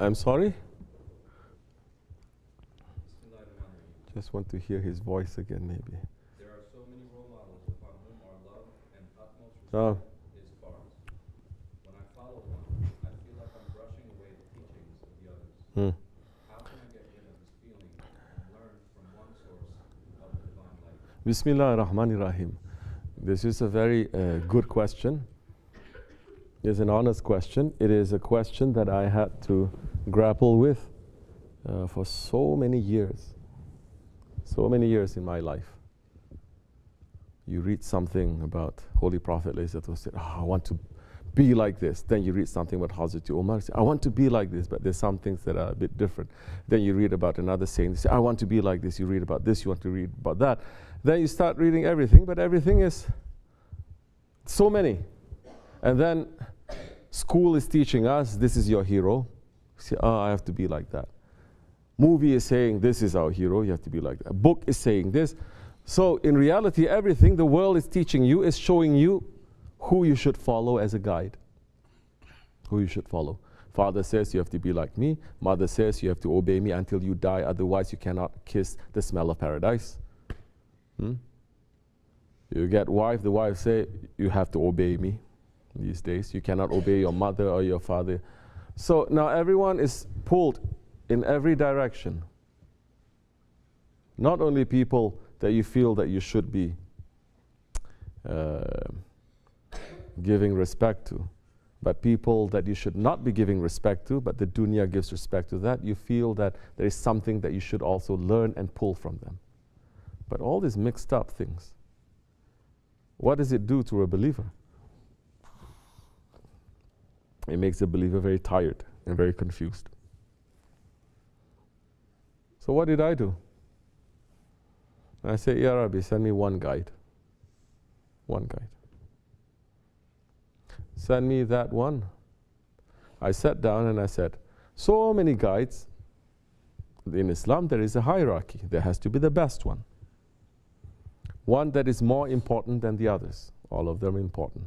I'm sorry? Just want to hear his voice again, maybe. There are so many role models upon whom our love and utmost respect is Farz. When I follow one, I feel like I'm brushing away the teachings of the others. How can I get rid of this feeling and learn from one source of the Divine Light? Bismillah ar-Rahman ar-Rahim. This is a very good question. It's an honest question. It is a question that I had to grapple with for so many years. So many years in my life. You read something about Holy Prophet, I want to be like this. Then you read something about Hazrat Umar, say, I want to be like this, but there's some things that are a bit different. Then you read about another saying, say, I want to be like this. You read about this, you want to read about that. Then you start reading everything, but everything is so many. And then school is teaching us, this is your hero. You say, oh, I have to be like that. Movie is saying, this is our hero, you have to be like that. A book is saying this. So in reality, everything the world is teaching you is showing you who you should follow as a guide. Who you should follow. Father says you have to be like me. Mother says you have to obey me until you die, otherwise you cannot kiss the smell of paradise. You get wife, the wife say, you have to obey me these days. You cannot obey your mother or your father. So now everyone is pulled in every direction. Not only people that you feel that you should be giving respect to, but people that you should not be giving respect to, but the dunya gives respect to that. You feel that there is something that you should also learn and pull from them. But all these mixed up things, what does it do to a believer? It makes a believer very tired and very confused. So what did I do? I said, Ya Rabbi, send me one guide. One guide. Send me that one. I sat down and I said, so many guides. In Islam, there is a hierarchy. There has to be the best one. One that is more important than the others. All of them important.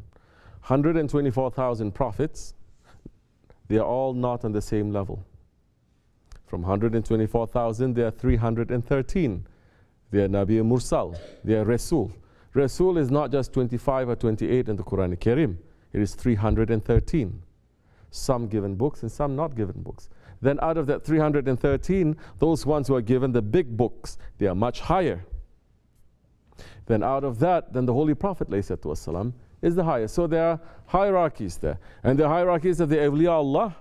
124,000 prophets, they are all not on the same level. From 124,000, there are 313. They are Nabi Mursal. They are Rasul. Rasul is not just 25 or 28 in the Quran Karim. It is 313. Some given books and some not given books. Then out of that 313, those ones who are given the big books, they are much higher. Then out of that, then the Holy Prophet ﷺ is the highest. So there are hierarchies there. And the hierarchies of the awliya Allah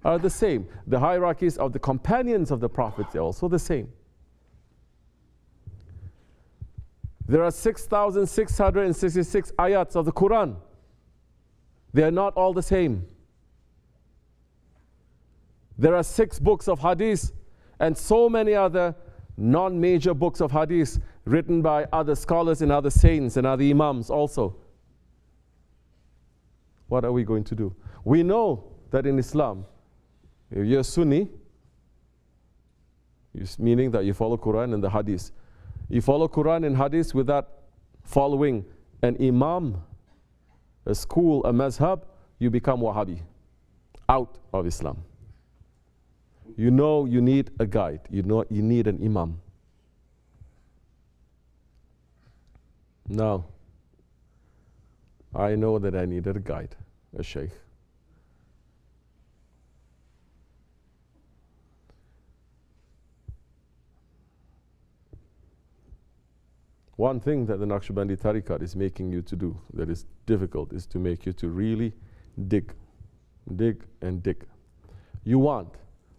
are the same. The hierarchies of the companions of the Prophet are also the same. There are 6,666 ayats of the Quran. They are not all the same. There are 6 books of hadith and so many other non-major books of hadith written by other scholars and other saints and other imams also. What are we going to do? We know that in Islam, if you're Sunni, meaning that you follow Quran and the hadith. You follow Quran and hadith without following an imam, a school, a mazhab, you become Wahhabi, out of Islam. You know you need a guide. You know you need an imam. Now, I know that I needed a guide, a Shaykh. One thing that the Naqshbandi Tariqat is making you to do that is difficult is to make you to really dig and dig. You want.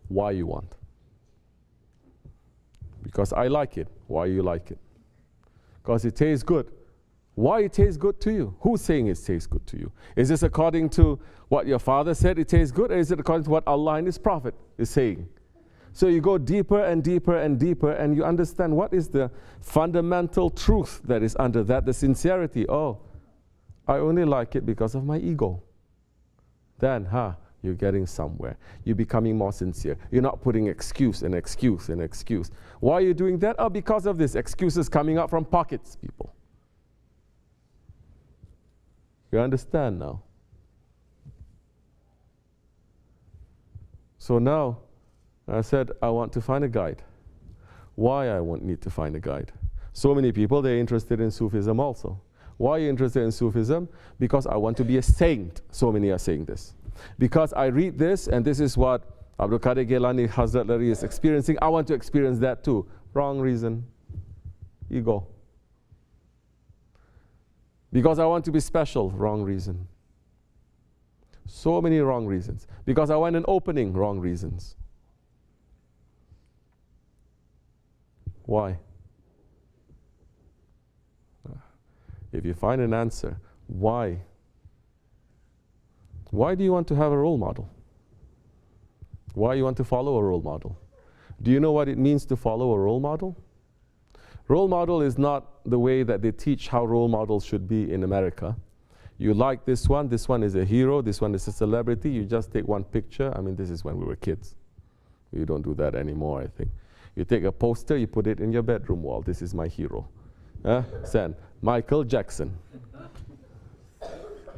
Why you want? Because I like it. Why you like it? Because it tastes good. Why it tastes good to you? Who's saying it tastes good to you? Is this according to what your father said it tastes good, or is it according to what Allah and His Prophet is saying? So you go deeper and deeper and deeper, and you understand what is the fundamental truth that is under that, the sincerity. Oh, I only like it because of my ego. Then, you're getting somewhere. You're becoming more sincere. You're not putting excuse and excuse and excuse. Why are you doing that? Oh, because of this. Excuses coming out from pockets, people. You understand now? So now I said, I want to find a guide. Why I need to find a guide? So many people, they're interested in Sufism also. Why are you interested in Sufism? Because I want to be a saint. So many are saying this. Because I read this, and this is what Abdulkerim Gilani Hazrat Lari is experiencing. I want to experience that too. Wrong reason. Ego. Because I want to be special. Wrong reason. So many wrong reasons. Because I want an opening. Wrong reasons. Why? If you find an answer, why? Why do you want to have a role model? Why you want to follow a role model? Do you know what it means to follow a role model? Role model is not the way that they teach how role models should be in America. You like this one is a hero, this one is a celebrity, you just take one picture. I mean, this is when we were kids. You don't do that anymore, I think. You take a poster, you put it in your bedroom wall. This is my hero. Send Michael Jackson.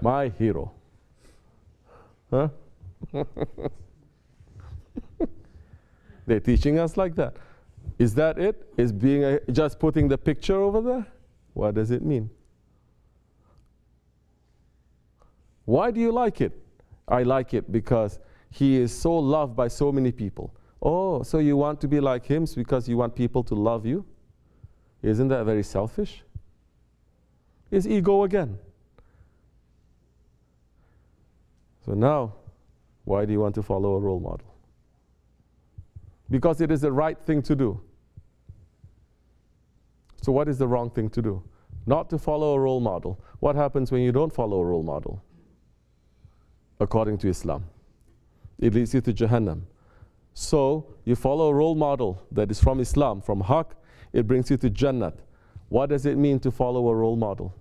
My hero. Huh? They're teaching us like that. Is that it? Is being just putting the picture over there? What does it mean? Why do you like it? I like it because he is so loved by so many people. Oh, so you want to be like him because you want people to love you? Isn't that very selfish? It's ego again. So now, why do you want to follow a role model? Because it is the right thing to do. So what is the wrong thing to do? Not to follow a role model. What happens when you don't follow a role model? According to Islam, it leads you to Jahannam. So you follow a role model that is from Islam, from Haqq, it brings you to Jannat. What does it mean to follow a role model?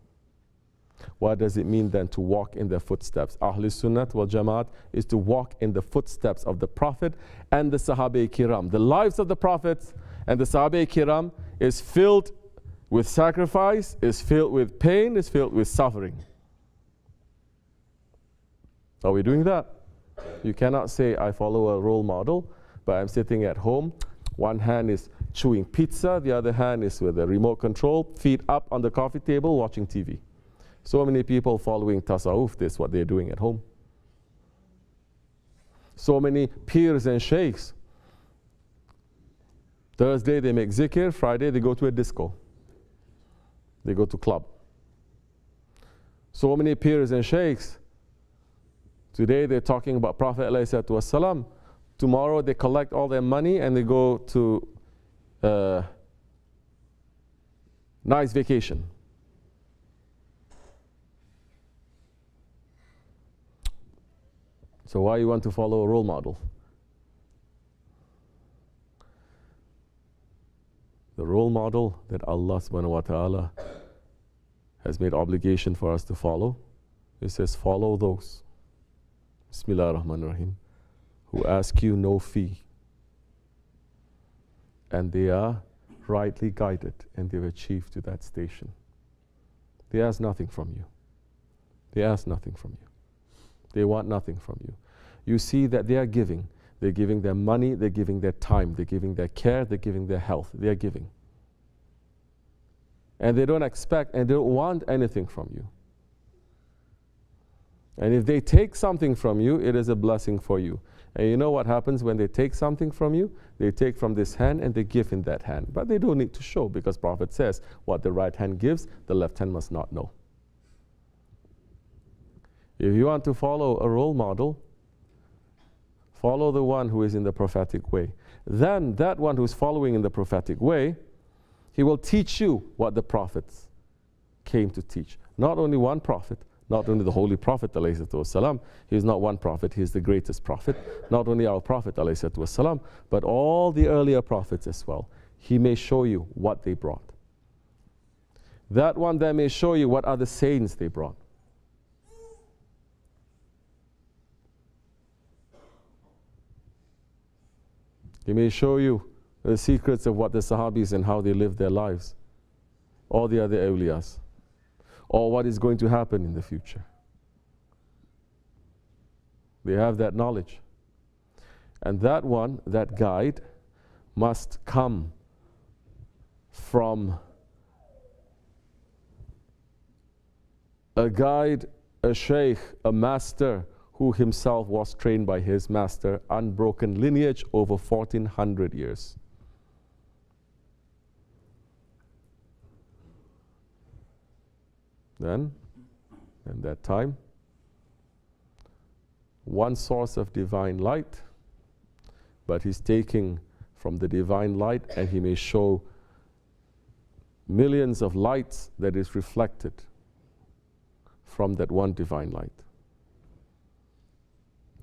What does it mean then to walk in their footsteps? Ahlul Sunnat wal Jamaat is to walk in the footsteps of the Prophet and the Sahabe Kiram. The lives of the Prophets and the Sahabe Kiram is filled with sacrifice, is filled with pain, is filled with suffering. Are we doing that? You cannot say, I follow a role model, but I'm sitting at home. One hand is chewing pizza, the other hand is with a remote control, feet up on the coffee table, watching TV. So many people following tasawwuf, this is what they're doing at home. So many peers and sheikhs. Thursday they make zikr, Friday they go to a disco. They go to club. So many peers and sheikhs. Today they're talking about Prophet ﷺ. Tomorrow they collect all their money and they go to nice vacation. So why you want to follow a role model? The role model that Allah subhanahu wa ta'ala has made obligation for us to follow, it says follow those, Bismillah ar-Rahman ar-Rahim, who ask you no fee. And they are rightly guided and they've achieved to that station. They ask nothing from you. They ask nothing from you. They want nothing from you. You see that they are giving. They're giving their money, they're giving their time, they're giving their care, they're giving their health. They are giving. And they don't expect and they don't want anything from you. And if they take something from you, it is a blessing for you. And you know what happens when they take something from you? They take from this hand and they give in that hand. But they don't need to show because Prophet says, what the right hand gives, the left hand must not know. If you want to follow a role model, follow the one who is in the prophetic way. Then that one who is following in the prophetic way, he will teach you what the prophets came to teach. Not only one prophet, not only the Holy Prophet ﷺ, he is not one prophet, he is the greatest prophet. Not only our Prophet ﷺ, but all the earlier prophets as well. He may show you what they brought. That one then may show you what other saints they brought. He may show you the secrets of what the Sahabis and how they lived their lives, or the other awliyas, or what is going to happen in the future. They have that knowledge. And that one, that guide, must come from a guide, a Shaykh, a master who himself was trained by his master, unbroken lineage over 1400 years. Then, in that time, one source of divine light, but he's taking from the divine light and he may show millions of lights that is reflected from that one divine light.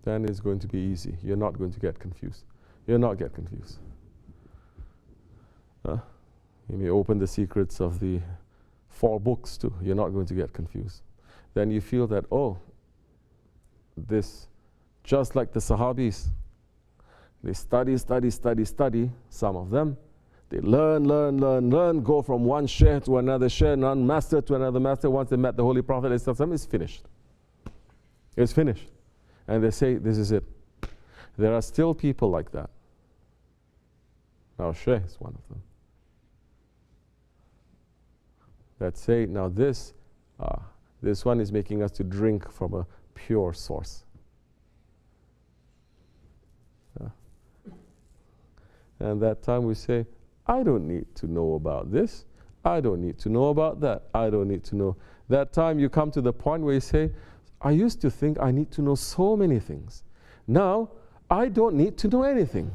Then it's going to be easy. You're not going to get confused. You'll not get confused. You may open the secrets of the 4 books too. You're not going to get confused. Then you feel that, oh, this, just like the Sahabis, they study, some of them. They learn, go from one Shaykh to another Shaykh, one master to another master. Once they met the Holy Prophet, it's finished. It's finished. And they say, this is it. There are still people like that. Now Shaykh is one of them. That say, now this one is making us to drink from a pure source. And that time we say, I don't need to know about this. I don't need to know about that. I don't need to know. That time you come to the point where you say, I used to think I need to know so many things. Now, I don't need to know anything.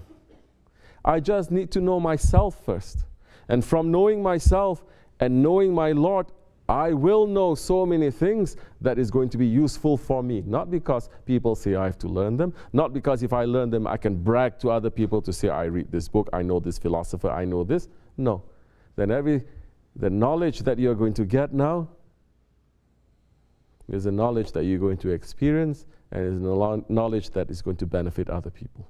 I just need to know myself first. And from knowing myself and knowing my Lord, I will know so many things that is going to be useful for me. Not because people say I have to learn them. Not because if I learn them, I can brag to other people to say, I read this book, I know this philosopher, I know this. No. Then the knowledge that you're going to get now is a knowledge that you're going to experience, and is a knowledge that is going to benefit other people.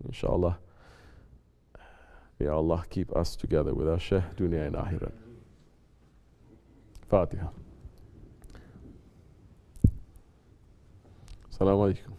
Inshallah. May Allah keep us together with our Shaykh, dunya and akhirat. Fatiha. Assalamu alaikum.